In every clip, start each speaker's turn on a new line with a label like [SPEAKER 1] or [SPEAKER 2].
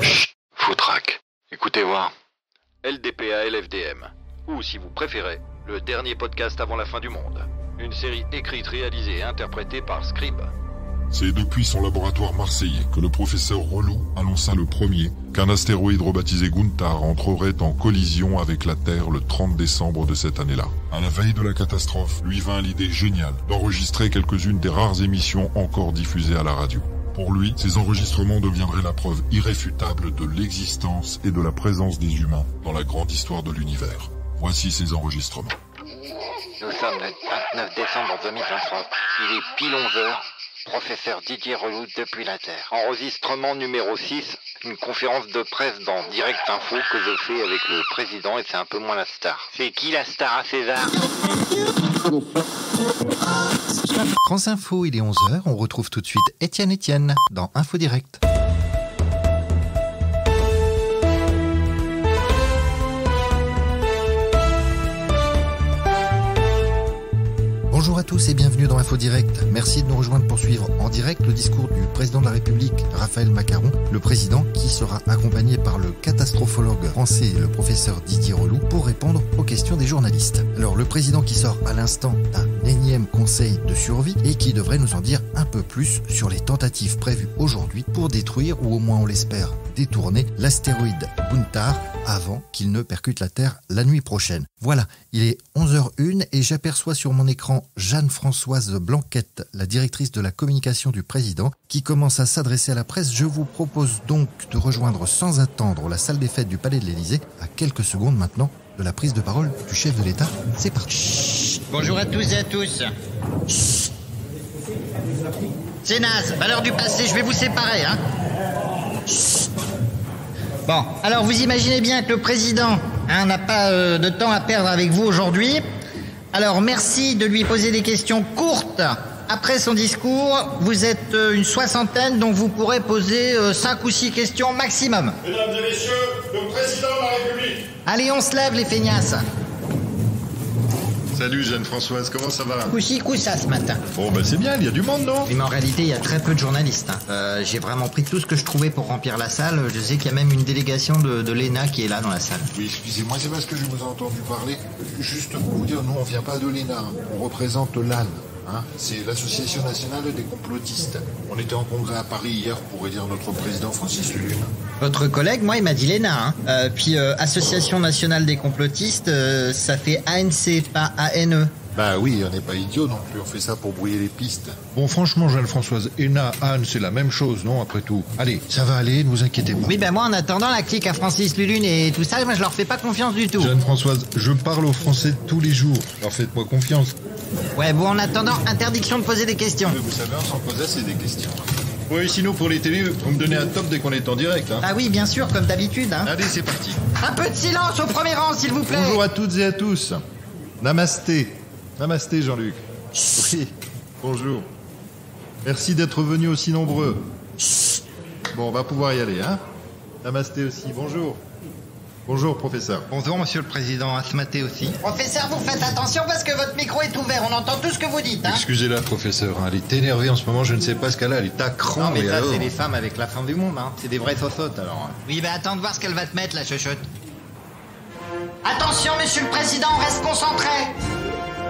[SPEAKER 1] Chut, foutraque. Écoutez voir. LDPA LFDM. Ou, si vous préférez, le dernier podcast avant la fin du monde. Une série écrite, réalisée et interprétée par Scribe.
[SPEAKER 2] C'est depuis son laboratoire marseillais que le professeur Relou annonça le premier qu'un astéroïde rebaptisé Guntar entrerait en collision avec la Terre le 30 décembre de cette année-là. À la veille de la catastrophe, lui vint l'idée géniale d'enregistrer quelques-unes des rares émissions encore diffusées à la radio. Pour lui, ces enregistrements deviendraient la preuve irréfutable de l'existence et de la présence des humains dans la grande histoire de l'univers. Voici ces enregistrements.
[SPEAKER 1] Nous sommes le 29 décembre 2023. Il est pile 11h. Professeur Didier Relou depuis la Terre. Enregistrement numéro 6, une conférence de presse dans Direct Info que je fais avec le président et c'est un peu moins la star. C'est qui la star à César?
[SPEAKER 3] France Info, il est 11h, on retrouve tout de suite Étienne dans Info Direct. Bonjour à tous et bienvenue dans Info Direct. Merci de nous rejoindre pour suivre en direct le discours du président de la République, Raphaël Macquaron, le président qui sera accompagné par le catastrophologue français, le professeur Didier Relou, pour répondre aux questions des journalistes. Alors le président qui sort à l'instant d'un énième conseil de survie et qui devrait nous en dire un peu plus sur les tentatives prévues aujourd'hui pour détruire, ou au moins on l'espère, détourner l'astéroïde Guntar avant qu'il ne percute la Terre la nuit prochaine. Voilà, il est 11h01 et j'aperçois sur mon écran Jeanne-Françoise Blanquette, la directrice de la communication du président, qui commence à s'adresser à la presse. Je vous propose donc de rejoindre sans attendre la salle des fêtes du Palais de l'Élysée, à quelques secondes maintenant de la prise de parole du chef de l'État. C'est parti.
[SPEAKER 4] Bonjour à tous et à tous. C'est naze, valeur du passé, je vais vous séparer, hein. Bon, alors vous imaginez bien que le président n'a pas de temps à perdre avec vous aujourd'hui. Alors merci de lui poser des questions courtes. Après son discours, vous êtes une soixantaine, donc vous pourrez poser 5 ou 6 questions maximum.
[SPEAKER 2] Mesdames et messieurs, le président de la République.
[SPEAKER 4] Allez, on se lève les feignasses.
[SPEAKER 2] Salut Jeanne-Françoise, comment ça va?
[SPEAKER 4] Coup-ci, coup-ça ce matin.
[SPEAKER 2] Bon c'est bien, il y a du monde, non?
[SPEAKER 4] Oui, mais en réalité, il y a très peu de journalistes. J'ai vraiment pris tout ce que je trouvais pour remplir la salle. Je sais qu'il y a même une délégation de l'ENA qui est là dans la salle.
[SPEAKER 5] Oui, excusez-moi, c'est parce que je vous ai entendu parler. Juste pour vous dire, nous, on vient pas de l'ENA. On représente l'AN. C'est l'Association nationale des complotistes. On était en congrès à Paris hier pour élire notre président Francis Lulune.
[SPEAKER 4] Votre collègue, moi, il m'a dit l'ENA. Puis Association nationale des complotistes, ça fait ANC, pas ANE.
[SPEAKER 5] Bah oui, on n'est pas idiot non plus, on fait ça pour brouiller les pistes.
[SPEAKER 6] Bon, franchement, Jeanne-Françoise, ENA, Anne, c'est la même chose, non, après tout? Allez, ça va aller, ne vous inquiétez pas.
[SPEAKER 4] Oui, ben moi, en attendant la clique à Francis Lulune et tout ça, moi, je leur fais pas confiance du tout.
[SPEAKER 6] Jeanne-Françoise, je parle aux Français tous les jours, alors faites-moi confiance.
[SPEAKER 4] Ouais, bon, en attendant, interdiction de poser des questions.
[SPEAKER 5] Vous savez, on s'en posait, c'est des questions.
[SPEAKER 6] Oui, sinon, pour les télés, vous me donnez un top dès qu'on est en direct, hein.
[SPEAKER 4] Ah oui, bien sûr, comme d'habitude, hein.
[SPEAKER 6] Allez, c'est parti.
[SPEAKER 4] Un peu de silence au premier rang, s'il vous plaît.
[SPEAKER 6] Bonjour à toutes et à tous. Namasté. Namasté, Jean-Luc. Oui, bonjour. Merci d'être venus aussi nombreux. Bon, on va pouvoir y aller, hein. Namasté aussi, bonjour. Bonjour, professeur.
[SPEAKER 3] Bonjour, monsieur le président, Asmaté aussi.
[SPEAKER 4] Professeur, vous faites attention parce que votre micro est ouvert, on entend tout ce que vous dites, hein.
[SPEAKER 6] Excusez-la, professeur, elle est énervée en ce moment, je ne sais pas ce qu'elle a, elle est à cran.
[SPEAKER 3] Non, mais
[SPEAKER 6] et
[SPEAKER 3] ça,
[SPEAKER 6] alors
[SPEAKER 3] c'est les femmes avec la fin du monde, hein. C'est des vraies saucettes, alors.
[SPEAKER 4] Oui, ben attends de voir ce qu'elle va te mettre, la chochotte. Attention, monsieur le président, on reste concentré.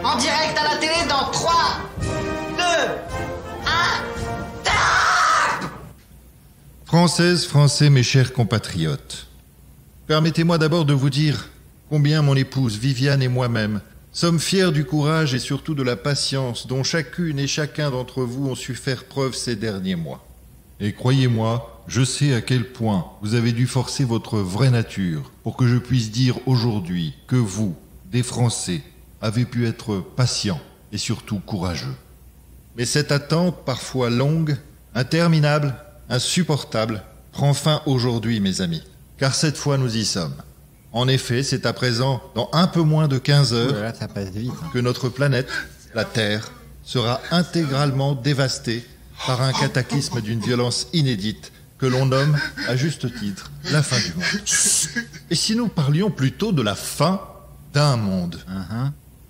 [SPEAKER 4] En direct à la télé dans 3, 2, 1, top!
[SPEAKER 6] Françaises, Français, mes chers compatriotes, permettez-moi d'abord de vous dire combien mon épouse Viviane et moi-même sommes fiers du courage et surtout de la patience dont chacune et chacun d'entre vous ont su faire preuve ces derniers mois. Et croyez-moi, je sais à quel point vous avez dû forcer votre vraie nature pour que je puisse dire aujourd'hui que vous, des Français, avez pu être patients et surtout courageux. Mais cette attente, parfois longue, interminable, insupportable, prend fin aujourd'hui, mes amis. Car cette fois, nous y sommes. En effet, c'est à présent, dans un peu moins de 15 heures,
[SPEAKER 3] Voilà, ça passe vite, hein.
[SPEAKER 6] que notre planète, la Terre, sera intégralement dévastée par un cataclysme d'une violence inédite que l'on nomme, à juste titre, la fin du monde. Et si nous parlions plutôt de la fin d'un monde?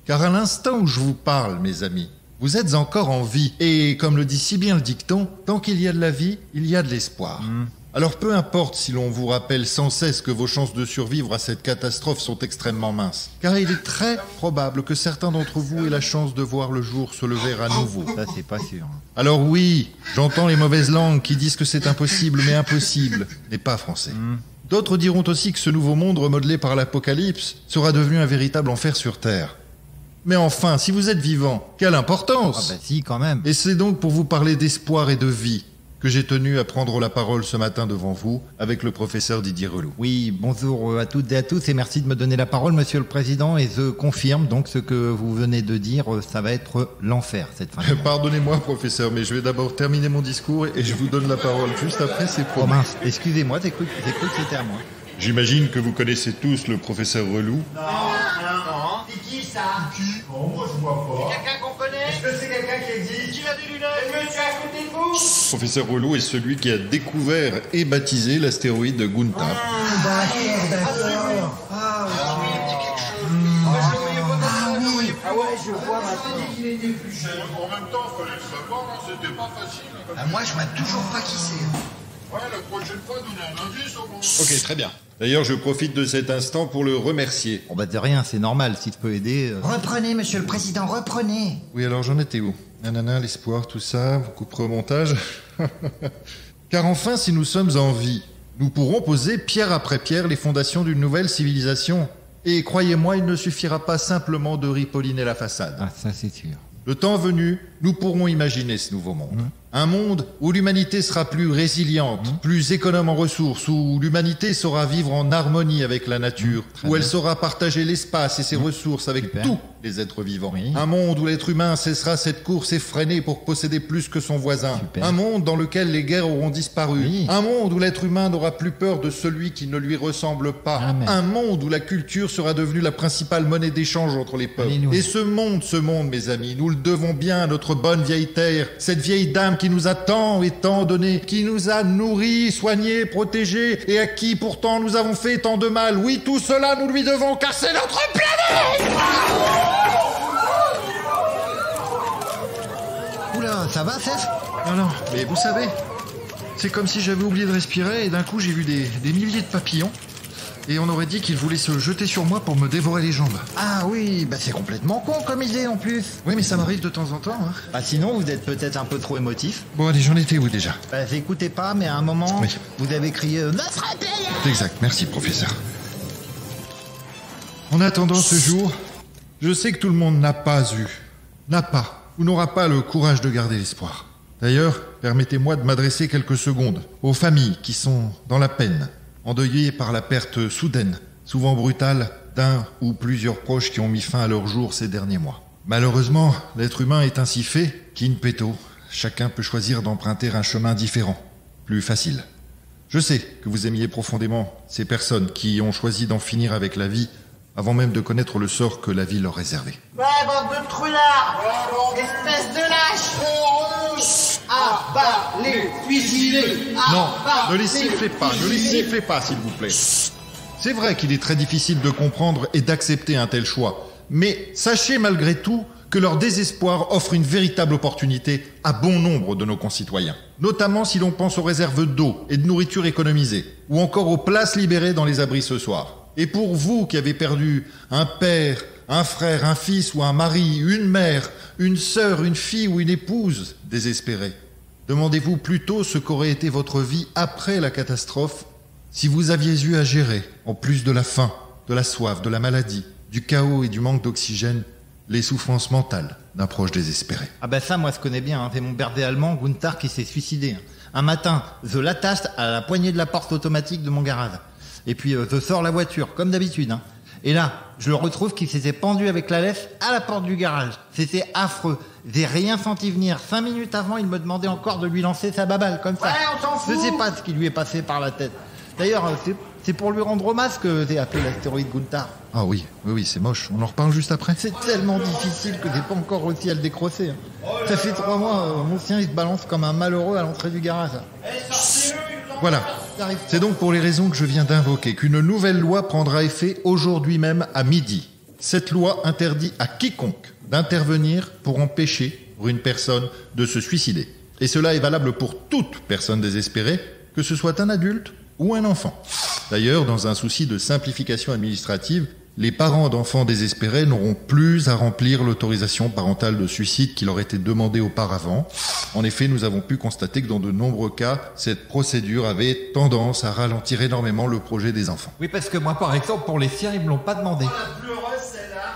[SPEAKER 6] Car à l'instant où je vous parle, mes amis, Vous êtes encore en vie. Et comme le dit si bien le dicton, tant qu'il y a de la vie, il y a de l'espoir. Alors peu importe si l'on vous rappelle sans cesse que vos chances de survivre à cette catastrophe sont extrêmement minces. Car il est très probable que certains d'entre vous aient la chance de voir le jour se lever à nouveau.
[SPEAKER 4] Ça, c'est pas sûr.
[SPEAKER 6] Alors oui, j'entends les mauvaises langues qui disent que c'est impossible, mais impossible n'est pas français. D'autres diront aussi que ce nouveau monde remodelé par l'apocalypse sera devenu un véritable enfer sur Terre. Mais enfin, si vous êtes vivant, quelle importance!
[SPEAKER 4] Ah bah si, quand même.
[SPEAKER 6] Et c'est donc pour vous parler d'espoir et de vie que j'ai tenu à prendre la parole ce matin devant vous avec le professeur Didier Relou.
[SPEAKER 4] Oui, bonjour à toutes et à tous et merci de me donner la parole, Monsieur le Président. Et je confirme donc ce que vous venez de dire, ça va être l'enfer cette fin.
[SPEAKER 6] Pardonnez-moi, professeur, mais je vais d'abord terminer mon discours et je vous donne la parole juste après, c'est
[SPEAKER 4] Oh
[SPEAKER 6] promis.
[SPEAKER 4] mince, excusez-moi, j'ai cru que c'était à moi.
[SPEAKER 6] J'imagine que vous connaissez tous le professeur Relou.
[SPEAKER 4] Non, c'est qui ça?
[SPEAKER 5] Non, moi je vois pas.
[SPEAKER 4] Quelqu'un qu'on connaît?
[SPEAKER 5] Est-ce que c'est quelqu'un qui existe?
[SPEAKER 4] Qui a des lunettes? Monsieur à côté de vous?
[SPEAKER 6] Professeur Relou est celui qui a découvert et baptisé l'astéroïde Gunther.
[SPEAKER 4] Je vois maintenant.
[SPEAKER 5] Il était plus jeune. En même temps, il fallait le savoir, hein, c'était pas facile.
[SPEAKER 4] Moi, je vois toujours pas qui c'est.
[SPEAKER 5] Ouais, la prochaine fois, donnez un indice au moins.
[SPEAKER 6] Ok, très bien. D'ailleurs, je profite de cet instant pour le remercier.
[SPEAKER 4] Bon bah de rien, c'est normal, si tu peux aider...
[SPEAKER 7] Reprenez, Monsieur le Président, reprenez.
[SPEAKER 6] Oui, alors j'en étais où? Nanana, l'espoir, tout ça, vous couperez au montage. Car enfin, si nous sommes en vie, nous pourrons poser pierre après pierre les fondations d'une nouvelle civilisation. Et croyez-moi, il ne suffira pas simplement de ripolliner la façade.
[SPEAKER 4] Ah, ça c'est sûr.
[SPEAKER 6] Le temps venu, nous pourrons imaginer ce nouveau monde. Un monde où l'humanité sera plus résiliente, plus économe en ressources, où l'humanité saura vivre en harmonie avec la nature, où elle saura partager l'espace et ses ressources avec
[SPEAKER 4] Super.
[SPEAKER 6] tous les êtres vivants.
[SPEAKER 4] Oui.
[SPEAKER 6] Un monde où l'être humain cessera cette course effrénée pour posséder plus que son voisin.
[SPEAKER 4] Super.
[SPEAKER 6] Un monde dans lequel les guerres auront disparu.
[SPEAKER 4] Oui.
[SPEAKER 6] Un monde où l'être humain n'aura plus peur de celui qui ne lui ressemble pas.
[SPEAKER 4] Amen.
[SPEAKER 6] Un monde où la culture sera devenue la principale monnaie d'échange entre les peuples.
[SPEAKER 4] Alléluia.
[SPEAKER 6] Et ce monde, mes amis, nous le devons bien à notre bonne vieille terre, cette vieille dame qui nous a tant et tant donné, qui nous a nourris, soignés, protégés, et à qui pourtant nous avons fait tant de mal. Oui, tout cela nous lui devons, car c'est notre planète!
[SPEAKER 4] Oula, ça va, Seth?
[SPEAKER 6] Non, mais vous savez, c'est comme si j'avais oublié de respirer, et d'un coup j'ai vu des milliers de papillons, et on aurait dit qu'ils voulaient se jeter sur moi pour me dévorer les jambes.
[SPEAKER 4] Ah oui, bah c'est complètement con comme idée en plus.
[SPEAKER 6] Oui, mais ça m'arrive de temps en temps, hein.
[SPEAKER 4] Bah sinon, vous êtes peut-être un peu trop émotif.
[SPEAKER 6] Bon, allez, j'en étais où déjà?
[SPEAKER 4] Bah écoutez pas, mais à un moment,
[SPEAKER 6] Oui.
[SPEAKER 4] vous avez crié notre pays.
[SPEAKER 6] Exact, merci professeur. En attendant ce jour, je sais que tout le monde n'a pas ou n'aura pas le courage de garder l'espoir. D'ailleurs, permettez-moi de m'adresser quelques secondes aux familles qui sont dans la peine, endeuillées par la perte soudaine, souvent brutale, d'un ou plusieurs proches qui ont mis fin à leur jour ces derniers mois. Malheureusement, l'être humain est ainsi fait qu'in petto, chacun peut choisir d'emprunter un chemin différent, plus facile. Je sais que vous aimiez profondément ces personnes qui ont choisi d'en finir avec la vie avant même de connaître le sort que la vie leur réservait.
[SPEAKER 7] Ouais, bande de trouillards. Espèce de lâche. Ah, bah, les cuisinés.
[SPEAKER 6] Non, ne les sifflez pas, s'il vous plaît. C'est vrai qu'il est très difficile de comprendre et d'accepter un tel choix, mais sachez malgré tout que leur désespoir offre une véritable opportunité à bon nombre de nos concitoyens, notamment si l'on pense aux réserves d'eau et de nourriture économisées, ou encore aux places libérées dans les abris ce soir. Et pour vous qui avez perdu un père, un frère, un fils ou un mari, une mère, une sœur, une fille ou une épouse désespérée, demandez-vous plutôt ce qu'aurait été votre vie après la catastrophe si vous aviez eu à gérer, en plus de la faim, de la soif, de la maladie, du chaos et du manque d'oxygène, les souffrances mentales d'un proche désespéré.
[SPEAKER 4] Ah bah ça, moi je connais bien, hein. C'est mon berdé allemand, Gunther, qui s'est suicidé. Hein. Un matin, je l'attache à la poignée de la porte automatique de mon garage. Et puis je sors la voiture, comme d'habitude. Hein. Et là, je le retrouve qui s'était pendu avec la laisse à la porte du garage. C'était affreux. J'ai rien senti venir. 5 minutes avant, il me demandait encore de lui lancer sa baballe, comme ça.
[SPEAKER 7] Ouais, on s'en fout.
[SPEAKER 4] Je sais pas ce qui lui est passé par la tête. D'ailleurs, c'est pour lui rendre hommage que j'ai appelé l'astéroïde Gunther.
[SPEAKER 6] Ah oui, c'est moche. On en reparle juste après.
[SPEAKER 4] C'est tellement difficile que j'ai pas encore réussi à le décrosser. Hein. Ça fait 3 mois, mon chien il se balance comme un malheureux à l'entrée du garage.
[SPEAKER 6] Voilà. C'est donc pour les raisons que je viens d'invoquer qu'une nouvelle loi prendra effet aujourd'hui même à midi. Cette loi interdit à quiconque d'intervenir pour empêcher pour une personne de se suicider. Et cela est valable pour toute personne désespérée, que ce soit un adulte ou un enfant. D'ailleurs, dans un souci de simplification administrative, les parents d'enfants désespérés n'auront plus à remplir l'autorisation parentale de suicide qui leur était demandée auparavant. En effet, nous avons pu constater que dans de nombreux cas, cette procédure avait tendance à ralentir énormément le projet des enfants.
[SPEAKER 8] Oui, parce que moi, par exemple, pour les siens, ils me l'ont pas demandé.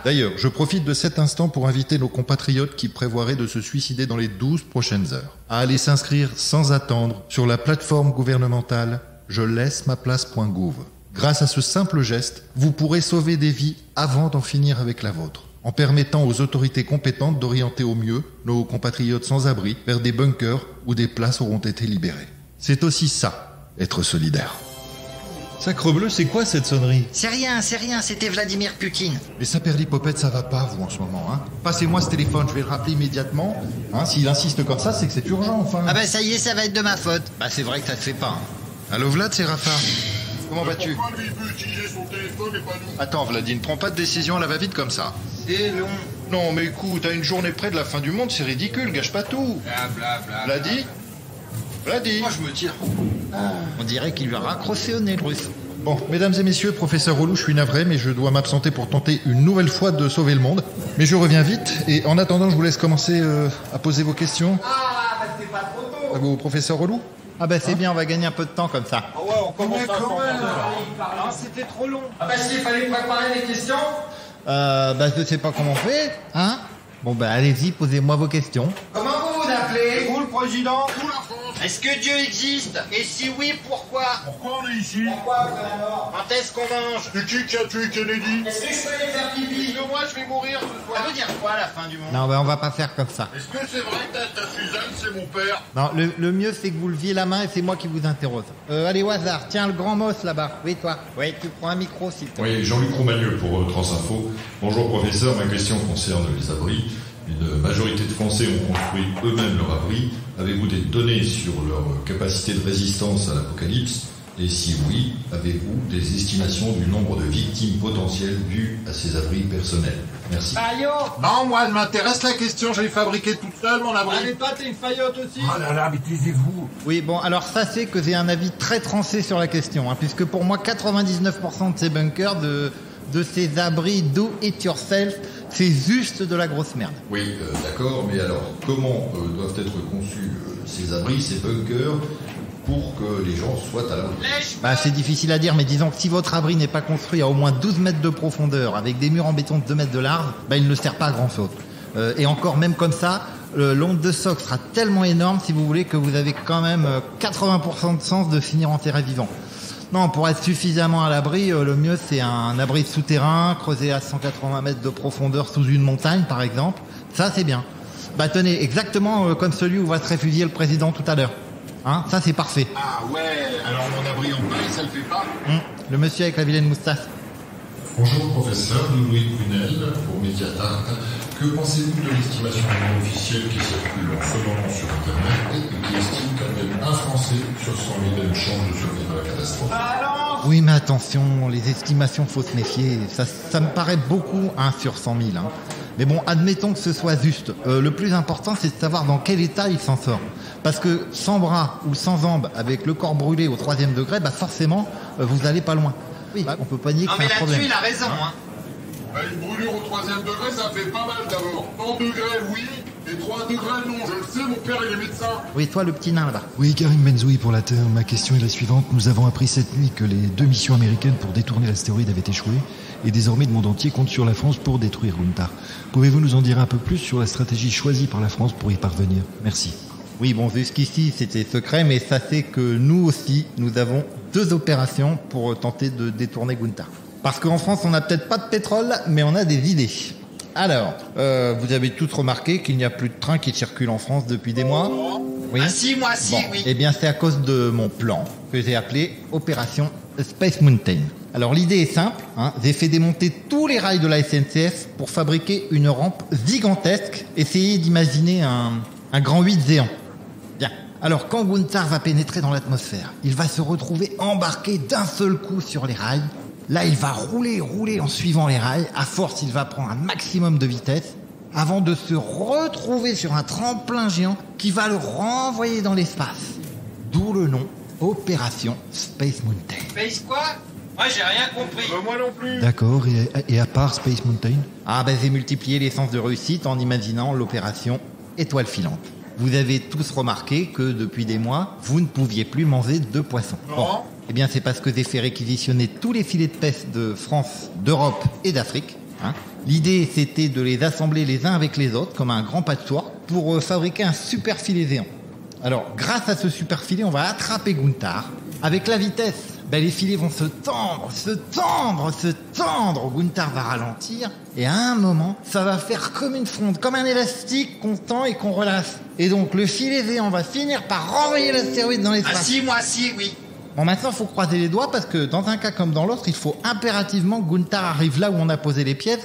[SPEAKER 6] D'ailleurs, je profite de cet instant pour inviter nos compatriotes qui prévoiraient de se suicider dans les 12 prochaines heures à aller s'inscrire sans attendre sur la plateforme gouvernementale je-laisse-ma-place.gouv. Grâce à ce simple geste, vous pourrez sauver des vies avant d'en finir avec la vôtre, en permettant aux autorités compétentes d'orienter au mieux nos compatriotes sans abri vers des bunkers où des places auront été libérées. C'est aussi ça, être solidaire. Sacrebleu, c'est quoi cette sonnerie?
[SPEAKER 4] C'est rien, c'était Vladimir Poutine.
[SPEAKER 6] Mais saperlipopette, ça va pas, vous, en ce moment, hein? Passez-moi ce téléphone, je vais le rappeler immédiatement. Hein, s'il insiste comme ça, c'est que c'est urgent, enfin.
[SPEAKER 4] Ah bah ça y est, ça va être de ma faute. Bah c'est vrai que ça se fait pas.
[SPEAKER 6] Allô Vlad, c'est Rafa. Comment vas-tu?
[SPEAKER 5] Pourquoi lui peut utiliser son téléphone et pas nous?
[SPEAKER 6] Attends Vlad, ne prends pas de décision à la va-vite comme ça.
[SPEAKER 4] C'est long.
[SPEAKER 6] Non mais écoute, à une journée près de la fin du monde, c'est ridicule, gâche pas tout. Vladi? Vladi?
[SPEAKER 4] Moi je me tire. On dirait qu'il lui a raccroché au nez le russe.
[SPEAKER 6] Bon, mesdames et messieurs, professeur Relou, je suis navré, mais je dois m'absenter pour tenter une nouvelle fois de sauver le monde. Mais je reviens vite, et en attendant, je vous laisse commencer à poser vos questions.
[SPEAKER 7] Ah, bah c'est pas trop tôt.
[SPEAKER 6] À vous, professeur Relou.
[SPEAKER 4] Ah bah c'est bien, on va gagner un peu de temps comme ça.
[SPEAKER 7] Ah ouais, on commence à c'était trop long. Ah bah s'il fallait préparer les questions.
[SPEAKER 4] Bah je sais pas comment on fait, hein. Bon bah allez-y, posez-moi vos questions.
[SPEAKER 7] Comment vous vous appelez? Vous le président? Vous la France? Est-ce que Dieu existe? Et si oui, pourquoi?
[SPEAKER 5] Pourquoi on est ici?
[SPEAKER 7] Pourquoi après la mort? Quand est-ce qu'on mange?
[SPEAKER 5] C'est qui a tué Kennedy?
[SPEAKER 7] Est-ce que je peux aller faire pipi? Parce que moi je vais mourir ce soir. Ça veut dire quoi la fin du monde?
[SPEAKER 4] Non bah on va pas faire comme ça.
[SPEAKER 5] Est-ce que c'est vrai que ta Suzanne, c'est mon père?
[SPEAKER 4] Non, le mieux c'est que vous leviez la main et c'est moi qui vous interrose. Allez au hasard, tiens le grand moss là-bas. Oui toi. Oui, tu prends un micro s'il te plaît.
[SPEAKER 9] Oui, Jean-Luc Romagneux pour Transinfo. Bonjour professeur, ma question concerne les abris. Une majorité de Français ont construit eux-mêmes leur abri. Avez-vous des données sur leur capacité de résistance à l'apocalypse? Et si oui, avez-vous des estimations du nombre de victimes potentielles dues à ces abris personnels? Merci.
[SPEAKER 7] Faillot!
[SPEAKER 5] Non, moi, elle m'intéresse la question. J'ai fabriqué toute seule mon abri.
[SPEAKER 7] Allez pas, t'es une faillotte aussi?
[SPEAKER 5] Oh là là, mais taisez-vous.
[SPEAKER 4] Oui bon alors sachez que j'ai un avis très tranché sur la question, hein, puisque pour moi 99% de ces bunkers, de ces abris do it yourself, c'est juste de la grosse merde.
[SPEAKER 9] Oui, d'accord, mais alors comment doivent être conçus ces abris, ces bunkers, pour que les gens soient à l'abri?
[SPEAKER 4] Bah c'est difficile à dire, mais disons que si votre abri n'est pas construit à au moins 12 mètres de profondeur, avec des murs en béton de 2 mètres de large, bah il ne sert pas à grand chose. Et encore même comme ça, l'onde de choc sera tellement énorme, si vous voulez, que vous avez quand même 80% de chance de finir enterré vivant. Non, pour être suffisamment à l'abri, le mieux c'est un abri souterrain, creusé à 180 mètres de profondeur sous une montagne par exemple. Ça c'est bien. Bah tenez, exactement comme celui où va se réfugier le président tout à l'heure. Hein, ça c'est parfait.
[SPEAKER 5] Ah ouais, alors mon abri en paille, ça le fait pas?
[SPEAKER 4] Le monsieur avec la vilaine moustache.
[SPEAKER 2] Bonjour professeur, Louis Prunel pour Mediatart. Que pensez-vous de l'estimation officielle qui circule en ce moment sur Internet et qui estime qu'à peine un Français sur 100 000 a une chance de survivre à la catastrophe?
[SPEAKER 4] Oui mais attention, les estimations faut se méfier. Ça me paraît beaucoup 1 sur 100 000. Hein. Mais bon, admettons que ce soit juste. Le plus important c'est de savoir dans quel état il s'en sort. Parce que sans bras ou sans jambes, avec le corps brûlé au 3e degré, bah forcément, vous allez pas loin. Oui, on peut pas nier que c'est un problème.
[SPEAKER 7] Non mais là-dessus il a raison, hein.
[SPEAKER 5] Bah, une brûlure au 3e degré, ça fait pas mal d'abord. 100 degrés, oui, et 3 degrés, non. Je le sais, mon père, il est médecin.
[SPEAKER 4] Oui, toi le petit nain là-bas.
[SPEAKER 3] Oui, Karim Benzoui pour la Terre. Ma question est la suivante. Nous avons appris cette nuit que les 2 missions américaines pour détourner l'astéroïde avaient échoué. Et désormais, le monde entier compte sur la France pour détruire Guntar. Pouvez-vous nous en dire un peu plus sur la stratégie choisie par la France pour y parvenir? Merci.
[SPEAKER 4] Oui, bon, jusqu'ici, c'était secret, mais sachez que nous aussi, nous avons 2 opérations pour tenter de détourner Guntar. Parce qu'en France, on n'a peut-être pas de pétrole, mais on a des idées. Alors, vous avez tous remarqué qu'il n'y a plus de train qui circule en France depuis des mois? Oui.
[SPEAKER 7] Ah si, moi si,
[SPEAKER 4] bon,
[SPEAKER 7] oui.
[SPEAKER 4] Eh bien, c'est à cause de mon plan que j'ai appelé Opération Space Mountain. Alors, l'idée est simple, hein, j'ai fait démonter tous les rails de la SNCF pour fabriquer une rampe gigantesque. Essayez d'imaginer un grand 8 géant. Bien. Alors, quand Guntar va pénétrer dans l'atmosphère, il va se retrouver embarqué d'un seul coup sur les rails. Là, il va rouler en suivant les rails. À force, il va prendre un maximum de vitesse. avant de se retrouver sur un tremplin géant qui va le renvoyer dans l'espace. D'où le nom Opération Space Mountain.
[SPEAKER 7] Space quoi? Moi j'ai rien compris.
[SPEAKER 5] Moi non plus.
[SPEAKER 3] D'accord, et à part Space Mountain?
[SPEAKER 4] Ah ben c'est multiplier les chances de réussite en imaginant l'opération étoile filante. Vous avez tous remarqué que depuis des mois, vous ne pouviez plus manger de poissons. Bon, eh bien c'est parce que j'ai fait réquisitionner tous les filets de pêche de France, d'Europe et d'Afrique. Hein. L'idée c'était de les assembler les uns avec les autres comme un grand patchwork pour fabriquer un super filet géant. Alors grâce à ce super filet, on va attraper Gunther. Avec la vitesse, ben, les filets vont se tendre. Gunther va ralentir et à un moment, ça va faire comme une fronde, comme un élastique qu'on tend et qu'on relâche. Et donc le filet géant va finir par renvoyer l'astéroïde dans l'espace.
[SPEAKER 7] Ah si, moi si, oui.
[SPEAKER 4] Bon, maintenant, il faut croiser les doigts parce que dans un cas comme dans l'autre, il faut impérativement que Gunther arrive là où on a posé les pièces.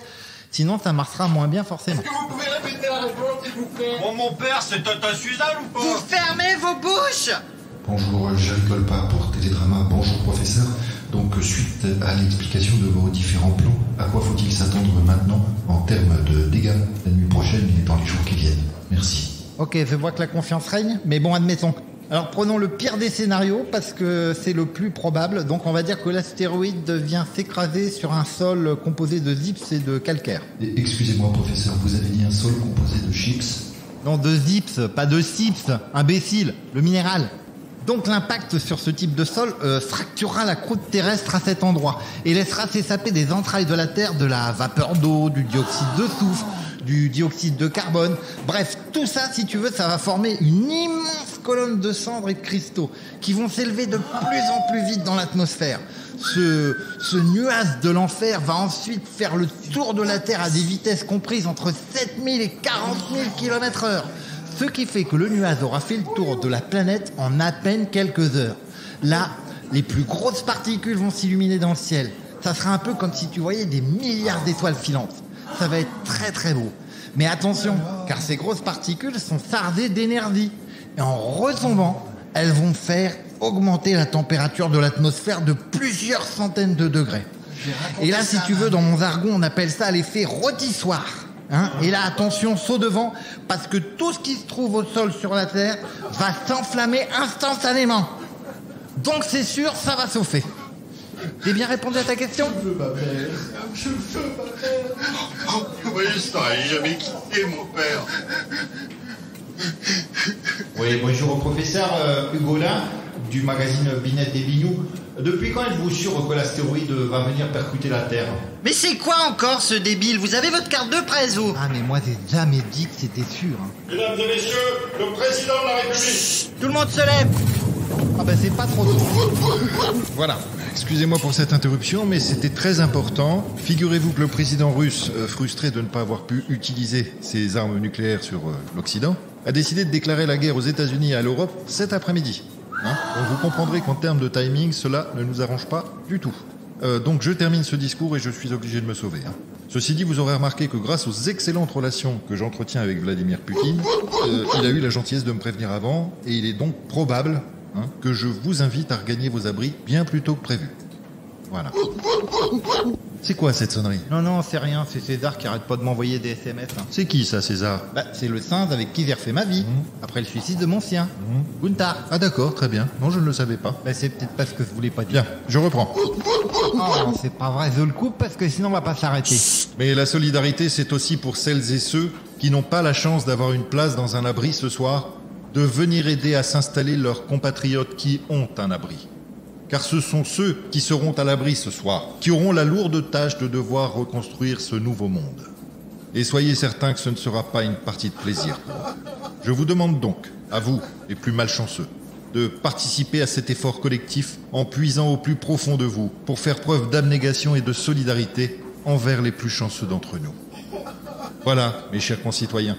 [SPEAKER 4] Sinon, ça marchera moins bien forcément.
[SPEAKER 7] Est-ce que vous pouvez répéter la réponse, s'il vous plaît? Bon, mon père, c'est Tata Suzanne ou pas?
[SPEAKER 4] Vous fermez vos bouches!
[SPEAKER 3] Bonjour, je rigole pas pour Télédrama. Bonjour, professeur. Donc, suite à l'explication de vos différents plans, à quoi faut-il s'attendre maintenant en termes de dégâts la nuit prochaine et dans les jours qui viennent? Merci.
[SPEAKER 4] Ok, je vois que la confiance règne, mais bon, admettons. Alors prenons le pire des scénarios parce que c'est le plus probable. Donc on va dire que l'astéroïde vient s'écraser sur un sol composé de gypse et de calcaire.
[SPEAKER 3] Excusez-moi, professeur, vous avez dit un sol composé de chips?
[SPEAKER 4] Non, de gypse, pas de chips, imbécile, le minéral. Donc l'impact sur ce type de sol fracturera la croûte terrestre à cet endroit et laissera s'échapper des entrailles de la Terre de la vapeur d'eau, du dioxyde de soufre, du dioxyde de carbone. Bref, tout ça, si tu veux, ça va former une immense colonne de cendres et de cristaux qui vont s'élever de plus en plus vite dans l'atmosphère. Ce nuage de l'enfer va ensuite faire le tour de la Terre à des vitesses comprises entre 7000 et 40 000 km/h. Ce qui fait que le nuage aura fait le tour de la planète en à peine quelques heures. Là, les plus grosses particules vont s'illuminer dans le ciel. Ça sera un peu comme si tu voyais des milliards d'étoiles filantes. Ça va être très très beau. Mais attention, car ces grosses particules sont fardées d'énergie. Et en retombant, elles vont faire augmenter la température de l'atmosphère de plusieurs centaines de degrés. Et là, si tu veux, dans mon jargon, on appelle ça l'effet rôtissoir. Hein? Et là, attention, saut devant, parce que tout ce qui se trouve au sol sur la Terre va s'enflammer instantanément. Donc c'est sûr, ça va chauffer. J'ai bien répondu à ta question?
[SPEAKER 5] Je veux ma mère. Oui, ça n'a jamais quitté mon père.
[SPEAKER 10] Oui, bonjour au professeur Hugo Lin, du magazine Binette et Bignou. Depuis quand êtes-vous sûr que l'astéroïde va venir percuter la Terre?
[SPEAKER 4] Mais c'est quoi encore ce débile? Vous avez votre carte de presse, vous? Ah mais moi j'ai jamais dit que c'était sûr. Hein.
[SPEAKER 9] Mesdames et messieurs, le président de la République.
[SPEAKER 4] Tout le monde se lève. Ah ben c'est pas trop tôt.
[SPEAKER 6] Voilà. Excusez-moi pour cette interruption, mais c'était très important. Figurez-vous que le président russe, frustré de ne pas avoir pu utiliser ses armes nucléaires sur l'Occident, a décidé de déclarer la guerre aux États-Unis et à l'Europe cet après-midi. Hein? Donc vous comprendrez qu'en termes de timing, cela ne nous arrange pas du tout. Donc je termine ce discours et je suis obligé de me sauver. Hein. Ceci dit, vous aurez remarqué que grâce aux excellentes relations que j'entretiens avec Vladimir Poutine, il a eu la gentillesse de me prévenir avant, et il est donc probable que je vous invite à regagner vos abris bien plus tôt que prévu. Voilà. C'est quoi cette sonnerie?
[SPEAKER 4] Non, c'est rien, c'est César qui arrête pas de m'envoyer des SMS. Hein.
[SPEAKER 6] C'est qui ça, César?
[SPEAKER 4] Bah, c'est le singe avec qui j'ai refait ma vie, après le suicide de mon sien, Gunther.
[SPEAKER 6] Ah d'accord, très bien. Non, je ne le savais pas.
[SPEAKER 4] Bah, c'est peut-être pas ce que je voulais pas dire.
[SPEAKER 6] Bien, je reprends.
[SPEAKER 4] Oh, c'est pas vrai, je le coupe parce que sinon on va pas s'arrêter.
[SPEAKER 6] Mais la solidarité, c'est aussi pour celles et ceux qui n'ont pas la chance d'avoir une place dans un abri ce soir, de venir aider à s'installer leurs compatriotes qui ont un abri. Car ce sont ceux qui seront à l'abri ce soir, qui auront la lourde tâche de devoir reconstruire ce nouveau monde. Et soyez certains que ce ne sera pas une partie de plaisir pour eux. Je vous demande donc, à vous, les plus malchanceux, de participer à cet effort collectif en puisant au plus profond de vous pour faire preuve d'abnégation et de solidarité envers les plus chanceux d'entre nous. Voilà, mes chers concitoyens.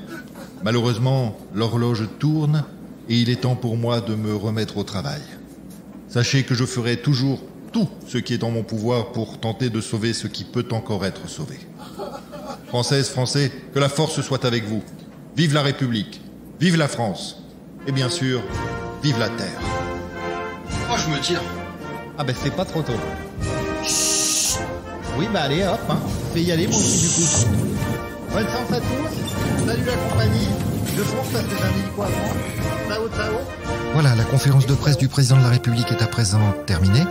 [SPEAKER 6] Malheureusement, l'horloge tourne et il est temps pour moi de me remettre au travail. Sachez que je ferai toujours tout ce qui est en mon pouvoir pour tenter de sauver ce qui peut encore être sauvé. Françaises, Français, que la force soit avec vous. Vive la République, vive la France, et bien sûr, vive la Terre.
[SPEAKER 7] Moi je me tire.
[SPEAKER 4] Ah ben c'est pas trop tôt. Chut. Oui bah allez hop, hein. Je vais y aller moi aussi du coup. Bonne chance à tous. Salut la compagnie. Je fonce parce que j'ai un hélico à prendre. Ciao, ciao.
[SPEAKER 3] Voilà, la conférence de presse du président de la République est à présent terminée.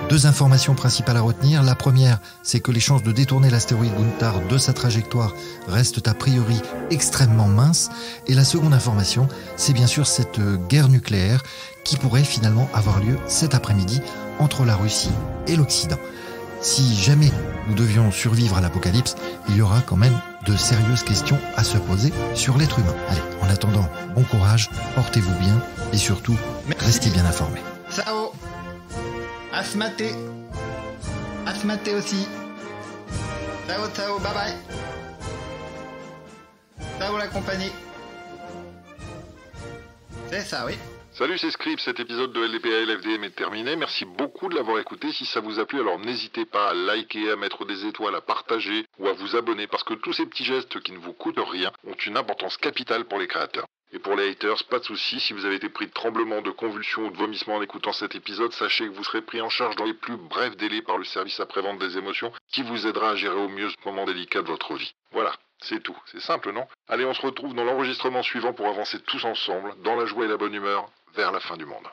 [SPEAKER 3] 2 informations principales à retenir. La première, c'est que les chances de détourner l'astéroïde Gunther de sa trajectoire restent a priori extrêmement minces. Et la seconde information, c'est bien sûr cette guerre nucléaire qui pourrait finalement avoir lieu cet après-midi entre la Russie et l'Occident. Si jamais nous devions survivre à l'apocalypse, il y aura quand même de sérieuses questions à se poser sur l'être humain. Allez, en attendant, bon courage, portez-vous bien et surtout, restez bien informés.
[SPEAKER 4] Ciao. À se mater. À se mater aussi. Ciao, ciao, bye bye. Ciao la compagnie. C'est ça, oui.
[SPEAKER 2] Salut, c'est Script, cet épisode de LDPA LFDM est terminé. Merci beaucoup de l'avoir écouté. Si ça vous a plu, alors n'hésitez pas à liker, à mettre des étoiles, à partager ou à vous abonner parce que tous ces petits gestes qui ne vous coûtent rien ont une importance capitale pour les créateurs. Et pour les haters, pas de soucis, si vous avez été pris de tremblements, de convulsions ou de vomissements en écoutant cet épisode, sachez que vous serez pris en charge dans les plus brefs délais par le service après-vente des émotions qui vous aidera à gérer au mieux ce moment délicat de votre vie. Voilà. C'est tout, c'est simple, non? Allez, on se retrouve dans l'enregistrement suivant pour avancer tous ensemble, dans la joie et la bonne humeur, vers la fin du monde.